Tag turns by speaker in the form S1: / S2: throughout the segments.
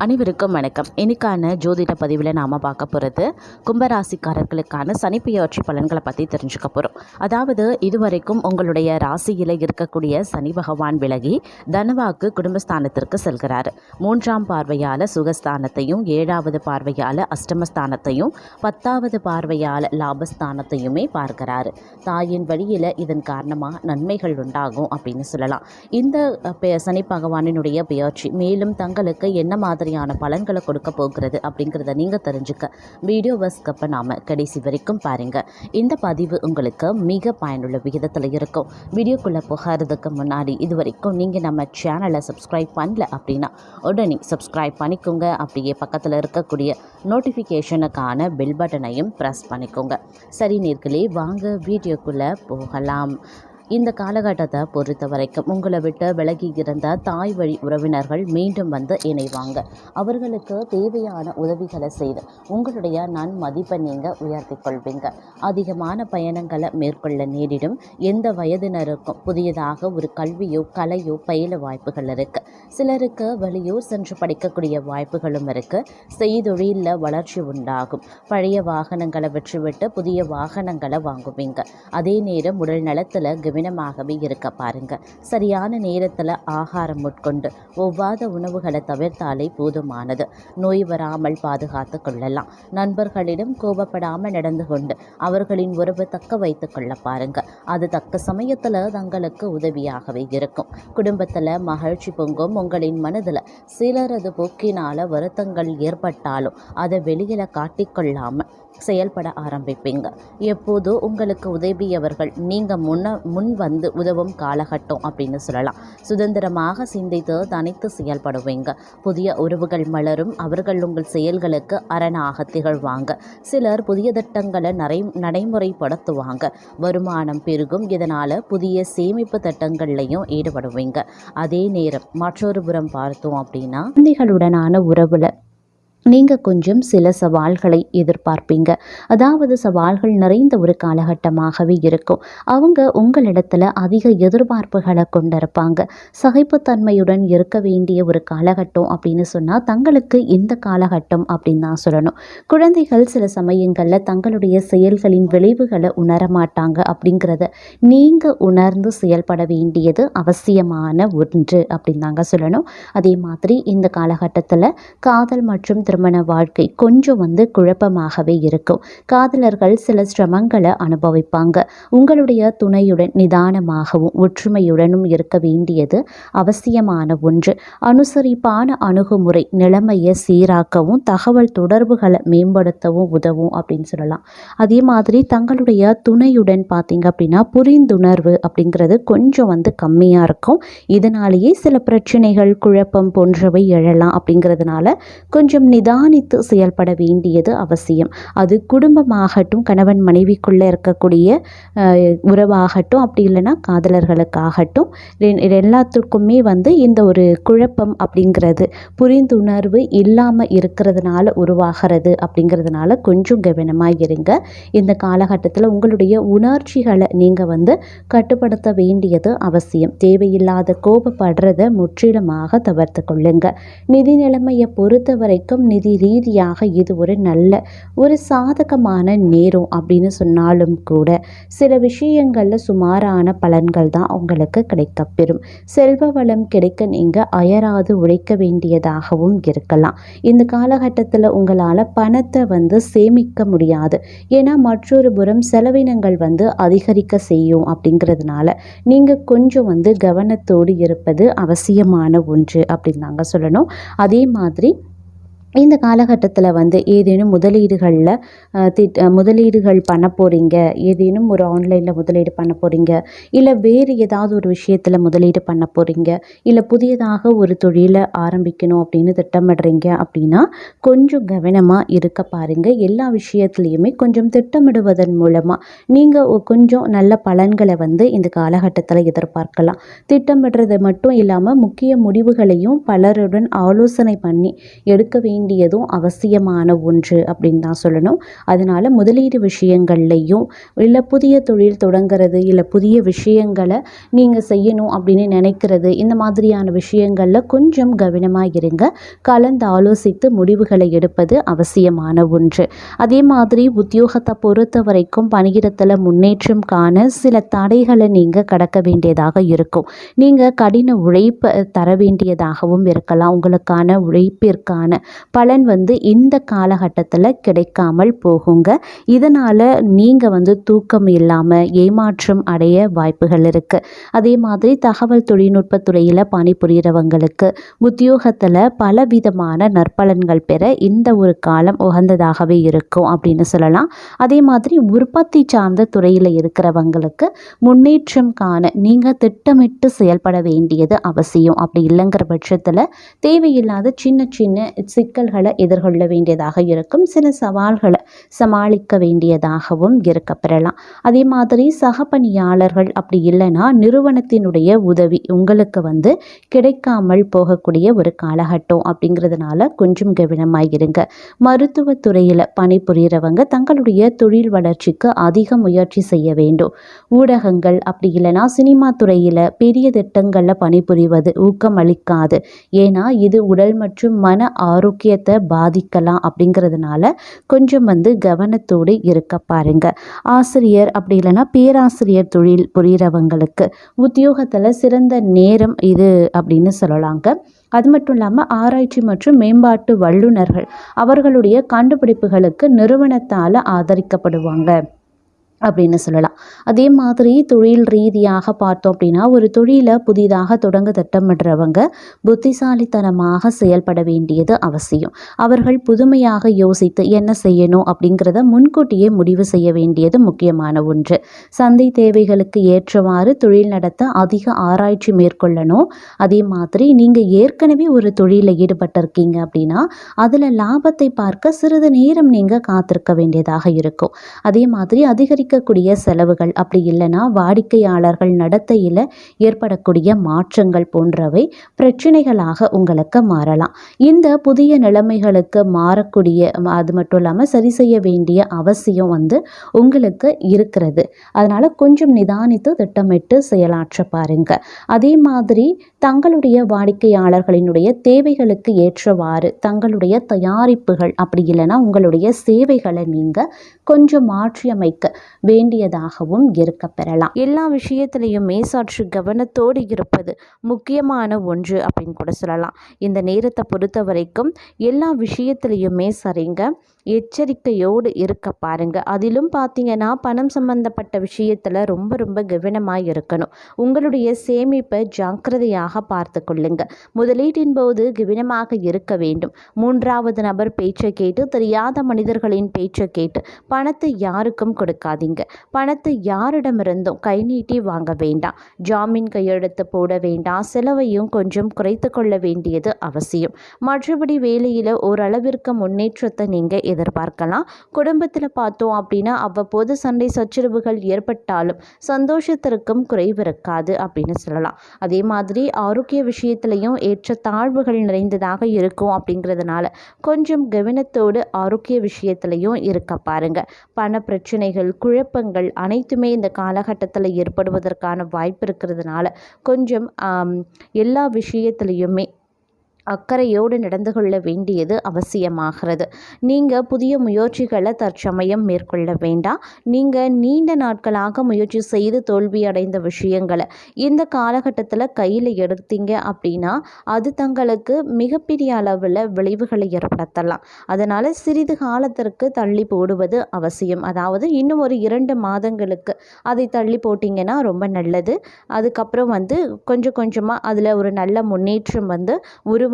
S1: அனைவருக்கும் வணக்கம். இன்னைக்கான ஜோதிட பதிவில் நாம் பார்க்க போகிறது கும்பராசிக்காரர்களுக்கான சனிப்பெயர்ச்சி பலன்களை பற்றி தெரிஞ்சுக்க போகிறோம். அதாவது இதுவரைக்கும் உங்களுடைய ராசியில் இருக்கக்கூடிய சனி பகவான் விலகி தனவாக்கு குடும்பஸ்தானத்திற்கு செல்கிறார். 3ஆம் பார்வையால் சுகஸ்தானத்தையும் 7வது பார்வையால் அஷ்டமஸ்தானத்தையும் 10வது பார்வையால் லாபஸ்தானத்தையுமே பார்க்கிறார். தாயின் வழியில் இதன் காரணமாக நன்மைகள் உண்டாகும் அப்படின்னு சொல்லலாம். இந்த சனி பகவானினுடைய பெயர்ச்சி மேலும் தங்களுக்கு என்ன மாதிரியான பலன்களை கொடுக்க போகிறது அப்படிங்கிறத நீங்கள் தெரிஞ்சுக்க வீடியோவை ஸ்கிப் பண்ணாம கடைசி வரைக்கும் பாருங்கள். இந்த பதிவு உங்களுக்கு மிக பயனுள்ள விகிதத்தில் இருக்கும். வீடியோக்குள்ளே போகிறதுக்கு முன்னாடி இது வரைக்கும் நீங்கள் நம்ம சேனலை சப்ஸ்கிரைப் பண்ணல அப்படின்னா உடனே சப்ஸ்கிரைப் பண்ணிக்கோங்க. அப்படியே பக்கத்தில் இருக்கக்கூடிய நோட்டிஃபிகேஷனுக்கான பெல் பட்டனையும் ப்ரெஸ் பண்ணிக்கோங்க. சரி நேர்களே, வாங்க வீடியோக்குள்ளே போகலாம். இந்த காலகட்டத்தை பொறுத்த வரைக்கும் உங்களை விட்டு விலகி இருந்த தாய் வழி உறவினர்கள் மீண்டும் வந்து இணைவாங்க. அவர்களுக்கு தேவையான உதவிகளை செய்து உங்களுடைய நன்மதிப்பை நீங்கள் உயர்த்தி கொள்வீங்க. அதிகமான பயணங்களை மேற்கொள்ள நேரிடும். எந்த வயதினருக்கும் புதியதாக ஒரு கல்வியோ கலையோ பயில வாய்ப்புகள் இருக்குது. சிலருக்கு வெளியூர் சென்று படிக்கக்கூடிய வாய்ப்புகளும் இருக்குது. செய்தொழிலில் வளர்ச்சி உண்டாகும். பழைய வாகனங்களை விற்றுவிட்டு புதிய வாகனங்களை வாங்குவீங்க. அதே நேரம் உடல் நலத்தில் கவனமாகவே இருக்க பாருங்க. சரியான நேரத்தில் ஆகாரம் உட்கொண்டு ஒவ்வாத உணவுகளை தவிர்த்தாலே போதுமானது. நோய் வராமல் பாதுகாத்து கொள்ளலாம். நண்பர்களிடம் கோபப்படாமல் நடந்து கொண்டு அவர்களின் உறவு தக்க வைத்து கொள்ள பாருங்க. அது தக்க சமயத்தில் தங்களுக்கு உதவியாகவே இருக்கும். குடும்பத்தில் மகிழ்ச்சி பொங்கும். உங்களின் மனதில் சிலரது போக்கினால் வருத்தங்கள் ஏற்பட்டாலும் அதை வெளியில் காட்டிக்கொள்ளாமல் செயல்பட ஆரம்பிப்பீங்க. எப்போதோ உங்களுக்கு உதவியவர்கள் நீங்கள் முன் வந்து உதவும் காலகட்டம் அப்படின்னு சொல்லலாம். சுதந்திரமாக சிந்தித்து தனித்து செயல்படுவீங்க. புதிய உறவுகள் மலரும். அவர்கள் உங்கள் செயல்களுக்கு அரணாக திகழ்வாங்க. சிலர் புதிய திட்டங்களை நடைமுறைப்படுத்துவாங்க. வருமானம் பெருகும். இதனால் புதிய சேமிப்பு திட்டங்கள்லையும் ஈடுபடுவீங்க. அதே நேரம் மற்றொரு புறம் பார்த்தோம் அப்படின்னா குழந்தைகளுடனான உறவில் நீங்கள் கொஞ்சம் சில சவால்களை எதிர்பார்ப்பீங்க. அதாவது சவால்கள் நிறைந்த ஒரு காலகட்டமாகவே இருக்கும். அவங்க உங்களிடத்துல அதிக எதிர்பார்ப்புகளை கொண்டிருப்பாங்க. சகிப்புத்தன்மையுடன் இருக்க வேண்டிய ஒரு காலகட்டம் அப்படின்னு சொன்னால் தங்களுக்கு இந்த காலகட்டம் அப்படின்னு தான் சொல்லணும். குழந்தைகள் சில சமயங்களில் தங்களுடைய செயல்களின் விளைவுகளை உணரமாட்டாங்க. அப்படிங்கிறத நீங்கள் உணர்ந்து செயல்பட வேண்டியது அவசியமான ஒன்று அப்படின்னு தாங்க சொல்லணும். அதே மாதிரி இந்த காலகட்டத்தில் காதல் மற்றும் திருமண வாழ்க்கை கொஞ்சம் குழப்பமாகவே இருக்கும். காதலர்கள் சில சிரமங்களை அனுபவிப்பாங்க. உங்களுடைய துணையுடன் நிதானமாகவும் ஒற்றுமையுடனும் இருக்க வேண்டியது அவசியமான ஒன்று. அனுசரிப்பான அணுகுமுறை நிலைமையை சீராக்கவும் தகவல் தொடர்புகளை மேம்படுத்தவும் உதவும் அப்படின்னு சொல்லலாம். அதே மாதிரி தங்களுடைய துணையுடன் பார்த்தீங்க அப்படின்னா புரிந்துணர்வு அப்படிங்கிறது கொஞ்சம் கம்மியாக இருக்கும். இதனாலேயே சில பிரச்சனைகள் குழப்பம் போன்றவை எழலாம். அப்படிங்கிறதுனால கொஞ்சம் நிதானித்து செயல்பட வேண்டியது அவசியம். அது குடும்பமாகட்டும், கணவன் மனைவிக்குள்ளே இருக்கக்கூடிய உறவாகட்டும், அப்படி இல்லைன்னா காதலர்களுக்காகட்டும், எல்லாத்துக்குமே இந்த ஒரு குழப்பம் அப்படிங்கிறது புரிந்துணர்வு இல்லாமல் இருக்கிறதுனால உருவாகிறது. அப்படிங்கிறதுனால கொஞ்சம் கவனமாக இருங்க. இந்த காலகட்டத்தில் உங்களுடைய உணர்ச்சிகளை நீங்கள் கட்டுப்படுத்த வேண்டியது அவசியம். தேவையில்லாத கோபப்படுறதை முற்றிலுமாக தவிர்த்து கொள்ளுங்க. நிதி நிலைமையை பொறுத்த வரைக்கும் நிதி ரீதியாக இது ஒரு சாதகமான நேரம் அப்படின்னு சொன்னாலும் கூட சில விஷயங்களில் சுமாரான பலன்கள் தான் உங்களுக்கு கிடைக்கப்பெறும். செல்வ வளம் கிடைக்க நீங்கள் அயராது உழைக்க வேண்டியதாகவும் இருக்கலாம். இந்த காலகட்டத்தில் உங்களால் பணத்தை சேமிக்க முடியாது. ஏன்னா மற்றொரு புறம் செலவினங்கள் அதிகரிக்க செய்யும். அப்படிங்கிறதுனால நீங்கள் கொஞ்சம் கவனத்தோடு இருப்பது அவசியமான ஒன்று அப்படின்னு தாங்க சொல்லணும். அதே மாதிரி இந்த காலகட்டத்தில் ஏதேனும் முதலீடுகள் பண்ண போகிறீங்க, ஏதேனும் ஒரு ஆன்லைனில் முதலீடு பண்ண போகிறீங்க, இல்லை வேறு ஏதாவது ஒரு விஷயத்தில் முதலீடு பண்ண போகிறீங்க, இல்லை புதியதாக ஒரு தொழிலை ஆரம்பிக்கணும் அப்படின்னு திட்டமிடுறீங்க அப்படின்னா கொஞ்சம் கவனமாக இருக்க பாருங்கள். எல்லா விஷயத்துலையுமே கொஞ்சம் திட்டமிடுவதன் மூலமாக நீங்கள் கொஞ்சம் நல்ல பலன்களை இந்த காலகட்டத்தில் எதிர்பார்க்கலாம். திட்டமிடுறது மட்டும் இல்லாமல் முக்கிய முடிவுகளையும் பலருடன் ஆலோசனை பண்ணி எடுக்க வேண்டிய வேண்டியதும் அவசியமான ஒன்று அப்படின்னு தான் சொல்லணும். அதனால் முதலீடு விஷயங்கள்லையும் இல்லை புதிய தொழில் தொடங்கிறது இல்லை புதிய விஷயங்களை நீங்கள் செய்யணும் அப்படின்னு நினைக்கிறது இந்த மாதிரியான விஷயங்களில் கொஞ்சம் கவனமாக இருங்க. கலந்து ஆலோசித்து முடிவுகளை எடுப்பது அவசியமான ஒன்று. அதே மாதிரி உத்தியோகத்தை பொறுத்த வரைக்கும் பணியிடத்தில் முன்னேற்றம் காண சில தடைகளை நீங்கள் கடக்க வேண்டியதாக இருக்கும். நீங்கள் கடின உழைப்பை தர வேண்டியதாகவும் இருக்கலாம். உங்களுக்கான உழைப்பிற்கான பலன் இந்த காலகட்டத்தில் கிடைக்காமல் போகுங்க. இதனால் நீங்கள் தூக்கம் இல்லாமல் ஏமாற்றம் அடைய வாய்ப்புகள் இருக்குது. அதே மாதிரி தகவல் தொழில்நுட்ப துறையில் பணிபுரிகிறவங்களுக்கு உத்தியோகத்தில் பலவிதமான நற்பலன்கள் பெற இந்த ஒரு காலம் உகந்ததாகவே இருக்கும் அப்படின்னு சொல்லலாம். அதே மாதிரி உற்பத்தி சார்ந்த துறையில் இருக்கிறவங்களுக்கு முன்னேற்றம் காண நீங்கள் திட்டமிட்டு செயல்பட வேண்டியது அவசியம். அப்படி இல்லைங்கிற பட்சத்தில் தேவையில்லாத சின்ன சின்ன சிக்கல்களை எதிர்கொள்ள வேண்டியதாக இருக்கும். சில சவால்களை சமாளிக்க வேண்டியதாகவும் இருக்கப்பெறலாம். அதே மாதிரி சக பணியாளர்கள் அப்படி இல்லைன்னா நிறுவனத்தினுடைய உதவி உங்களுக்கு கிடைக்காமல் போகக்கூடிய ஒரு காலகட்டம் அப்படிங்கிறதுனால கொஞ்சம் கவனமாக இருங்க. மருத்துவத்துறையில் பணிபுரிகிறவங்க தங்களுடைய தொழில் வளர்ச்சிக்கு அதிக முயற்சி செய்ய வேண்டும். ஊடகங்கள் அப்படி இல்லைன்னா சினிமா துறையில் பெரிய திட்டங்களில் பணிபுரிவது ஊக்கம் அளிக்காது. ஏன்னா இது உடல் மற்றும் மன ஆரோக்கியத்தை பாதிக்கலாம். அப்படிங்கிறதுனால கொஞ்சம் கவனத்தோடு இருக்க பாருங்க. ஆசிரியர் அப்படி இல்லைன்னா பேராசிரியர் தொழில் புரிகிறவங்களுக்கு உத்தியோகத்தில் சிறந்த நேரம் இது அப்படின்னு சொல்லலாங்க. அது மட்டும் இல்லாமல் ஆராய்ச்சி மற்றும் மேம்பாட்டு வல்லுநர்கள் அவர்களுடைய கண்டுபிடிப்புகளுக்கு நிறுவனத்தால் ஆதரிக்கப்படுவாங்க அப்படின்னு சொல்லலாம். அதே மாதிரி தொழில் ரீதியாக பார்த்தோம் அப்படின்னா ஒரு தொழிலை புதிதாக தொடங்க திட்டமிடுறவங்க புத்திசாலித்தனமாக செயல்பட வேண்டியது அவசியம். அவர்கள் புதுமையாக யோசித்து என்ன செய்யணும் அப்படிங்கிறத முன்கூட்டியே முடிவு செய்ய வேண்டியது முக்கியமான ஒன்று. சந்தை தேவைகளுக்கு ஏற்றவாறு தொழில் நடத்த அதிக ஆராய்ச்சி மேற்கொள்ளணும். அதே மாதிரி நீங்கள் ஏற்கனவே ஒரு தொழிலில் ஈடுபட்டிருக்கீங்க அப்படின்னா அதில் லாபத்தை பார்க்க சிறிது நேரம் நீங்கள் காத்திருக்க வேண்டியதாக இருக்கும். அதே மாதிரி அதிகரிக்கக்கூடிய செலவுகள் அப்படி இல்லைன்னா வாடிக்கையாளர்கள் நடத்தையில் ஏற்படக்கூடிய மாற்றங்கள் போன்றவை பிரச்சனைகளாக உங்களுக்கு மாறலாம். இந்த புதிய நிலைமைகளுக்கு மாறக்கூடிய அது மட்டும் இல்லாமல் சரி செய்ய வேண்டிய அவசியம் உங்களுக்கு இருக்கிறது. அதனால் கொஞ்சம் நிதானித்து திட்டமிட்டு செயலாற்ற பாருங்க. அதே மாதிரி தங்களுடைய வாடிக்கையாளர்களினுடைய தேவைகளுக்கு ஏற்றவாறு தங்களுடைய தயாரிப்புகள் அப்படி இல்லைன்னா உங்களுடைய சேவைகளை நீங்கள் கொஞ்சம் மாற்றியமைக்க வேண்டியதாகவும் இருக்க பெறலாம். எல்லா விஷயத்திலையுமே சற்று கவனத்தோடு இருப்பது முக்கியமான ஒன்று அப்படின்னு கூட சொல்லலாம். இந்த நேரத்தை பொறுத்த வரைக்கும் எல்லா விஷயத்திலையுமே சரிங்க எச்சரிக்கையோடு இருக்க பாருங்க. அதிலும் பார்த்தீங்கன்னா பணம் சம்பந்தப்பட்ட விஷயத்தில் ரொம்ப ரொம்ப கவனமாக இருக்கணும். உங்களுடைய சேமிப்பை ஜாக்கிரதையாக பார்த்து கொள்ளுங்க. முதலீட்டின் போது கவனமாக இருக்க வேண்டும். மூன்றாவது நபர் பேச்சை கேட்டு தெரியாத மனிதர்களின் பேச்சை கேட்டு பணத்தை யாருக்கும் கொடுக்காதீங்க. பணத்தை யாரிடமிருந்தும் கை நீட்டி வாங்க வேண்டாம். ஜாமீன் கையெழுத்து போட வேண்டாம். செலவையும் கொஞ்சம் குறைத்து கொள்ள வேண்டியது அவசியம். மற்றபடி வேலையில் ஓரளவிற்கு முன்னேற்றத்தை நீங்கள் எதிர்பார்க்கலாம். குடும்பத்தில் பார்த்தோம் அப்படின்னா அவ்வப்போது சண்டை சச்சரவுகள் ஏற்பட்டாலும் சந்தோஷத்திற்கும் குறைவு இருக்காது அப்படின்னு சொல்லலாம். அதே மாதிரி ஆரோக்கிய விஷயத்திலையும் ஏற்ற தாழ்வுகள் நிறைந்ததாக இருக்கும். அப்படிங்கிறதுனால கொஞ்சம் கவனத்தோடு ஆரோக்கிய விஷயத்திலையும் இருக்க பாருங்க. பண பிரச்சனைகள் குழப்பங்கள் அனைத்துமே இந்த காலகட்டத்தில் ஏற்படுவதற்கான வாய்ப்பு இருக்கிறதுனால கொஞ்சம் எல்லா விஷயத்திலையுமே அக்கறையோடு நடந்து கொள்ள வேண்டியது அவசியமாகிறது. நீங்கள் புதிய முயற்சிகளை தற்சமயம் மேற்கொள்ள வேண்டாம். நீங்கள் நீண்ட நாட்களாக முயற்சி செய்து தோல்வி அடைந்த விஷயங்களை இந்த காலகட்டத்தில் கையில் எடுத்தீங்க அப்படின்னா அது தங்களுக்கு மிகப்பெரிய அளவில் விளைவுகளை ஏற்படுத்தலாம். அதனால் சிறிது காலத்திற்கு தள்ளி போடுவது அவசியம். அதாவது இன்னும் ஒரு 2 மாதங்களுக்கு அதை தள்ளி போட்டிங்கன்னா ரொம்ப நல்லது. அதுக்கப்புறம் கொஞ்சம் கொஞ்சமாக அதில் ஒரு நல்ல முன்னேற்றம் உருவாக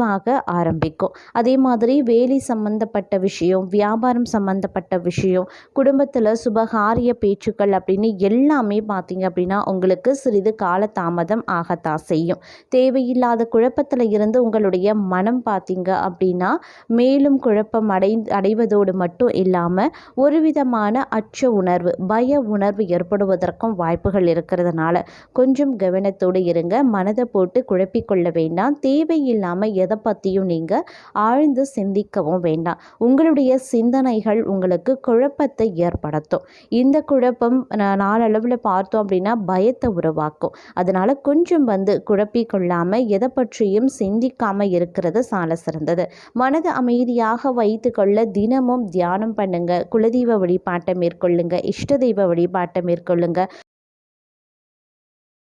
S1: ஆரம்பிக்கும். அதே மாதிரி வேலை சம்பந்தப்பட்ட விஷயம், வியாபாரம் சம்பந்தப்பட்ட விஷயம், குடும்பத்தில் சுபகாரிய பேச்சுக்கள் அப்படின்னு எல்லாமே பார்த்தீங்க அப்படின்னா உங்களுக்கு சிறிது கால தாமதம் ஆகத்தான் செய்யும். தேவையில்லாத குழப்பத்தில் இருந்து உங்களுடைய மனம் பார்த்தீங்க அப்படின்னா மேலும் குழப்பம் அடைவதோடு மட்டும் இல்லாமல் ஒரு விதமான அச்ச உணர்வு, பய உணர்வு ஏற்படுவதற்கும் வாய்ப்புகள் இருக்கிறதுனால கொஞ்சம் கவனத்தோடு இருங்க. மனதை போட்டு குழப்பிக்கொள்ள வேண்டாம். தேவையில்லாமல் எதை பற்றியும் நீங்கள் ஆழ்ந்து சிந்திக்கவும் வேண்டாம். உங்களுடைய சிந்தனைகள் உங்களுக்கு குழப்பத்தை ஏற்படுத்தும். இந்த குழப்பம் நாளளவில் பார்த்தோம் அப்படின்னா பயத்தை உருவாக்கும். அதனால் கொஞ்சம் குழப்பிக் கொள்ளாமல் எதை பற்றியும் சிந்திக்காமல் இருக்கிறது சால சிறந்தது. மனதை அமைதியாக வைத்து கொள்ள தினமும் தியானம் பண்ணுங்க, குலதெய்வ வழிபாட்டை மேற்கொள்ளுங்க, இஷ்ட தெய்வ வழிபாட்டை மேற்கொள்ளுங்க.